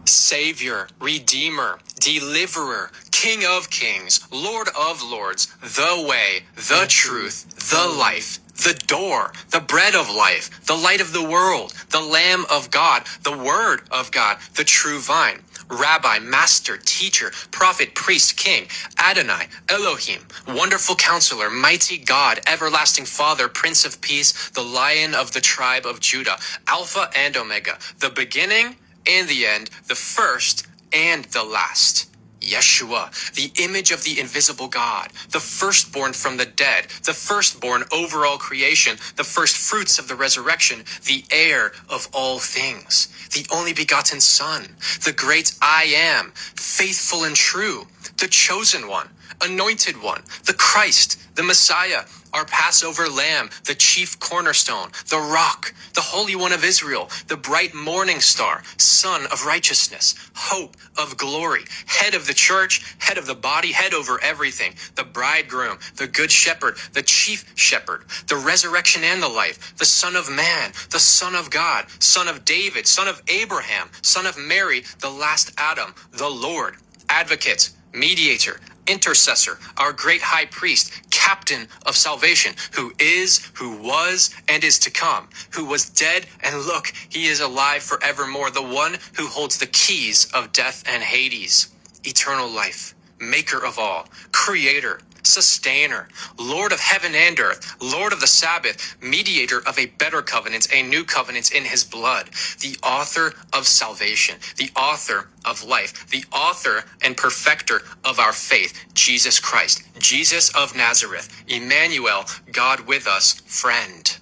Savior, Redeemer, Deliverer, King of Kings, Lord of Lords, the way, the truth, the life, the door, the bread of life, the light of the world, the Lamb of God, the Word of God, the true vine, Rabbi, Master, Teacher, Prophet, Priest, King, Adonai, Elohim, Wonderful Counselor, Mighty God, Everlasting Father, Prince of Peace, the Lion of the tribe of Judah, Alpha and Omega, the beginning and the end, the first and the last. Yeshua, the image of the invisible God, the firstborn from the dead, the firstborn over all creation, the first fruits of the resurrection, the heir of all things, the only begotten Son, the great I am, faithful and true, the chosen one, anointed one, the Christ, the Messiah, our Passover lamb, the chief cornerstone, the rock, the Holy One of Israel, the bright morning star, Son of righteousness, hope of glory, head of the church, head of the body, head over everything, the bridegroom, the good shepherd, the chief shepherd, the resurrection and the life, the Son of Man, the Son of God, Son of David, Son of Abraham, Son of Mary, the last Adam, the Lord, advocate, mediator, intercessor, our great high priest, captain of salvation, who is, who was, and is to come, who was dead, and look, he is alive forevermore, the one who holds the keys of death and Hades, eternal life, maker of all, creator, sustainer, Lord of heaven and earth, Lord of the Sabbath, mediator of a better covenant, a new covenant in his blood, the author of salvation, the author of life, the author and perfecter of our faith, Jesus Christ, Jesus of Nazareth, Emmanuel, God with us, friend.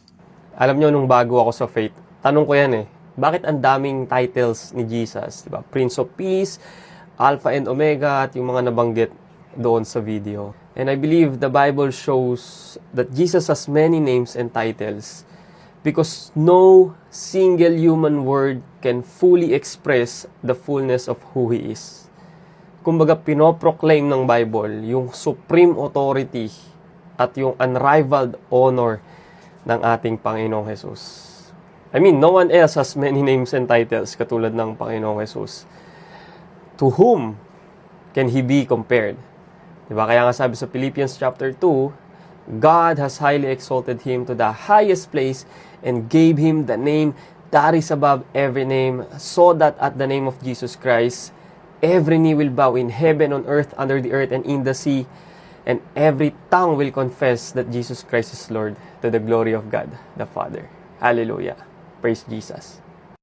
Alam nyo, nung bago ako sa faith, tanong ko yan bakit ang daming titles ni Jesus? Diba? Prince of Peace, Alpha and Omega, at yung mga nabanggit doon sa video. And I believe the Bible shows that Jesus has many names and titles because no single human word can fully express the fullness of who He is. Kumbaga, pinoproclaim ng Bible yung supreme authority at yung unrivaled honor ng ating Panginoong Jesus. I mean, no one else has many names and titles katulad ng Panginoong Jesus. To whom can He be compared? Diba? Kaya nga sabi sa Philippians chapter 2, God has highly exalted Him to the highest place and gave Him the name that is above every name, so that at the name of Jesus Christ, every knee will bow in heaven, on earth, under the earth, and in the sea, and every tongue will confess that Jesus Christ is Lord, to the glory of God the Father. Hallelujah. Praise Jesus.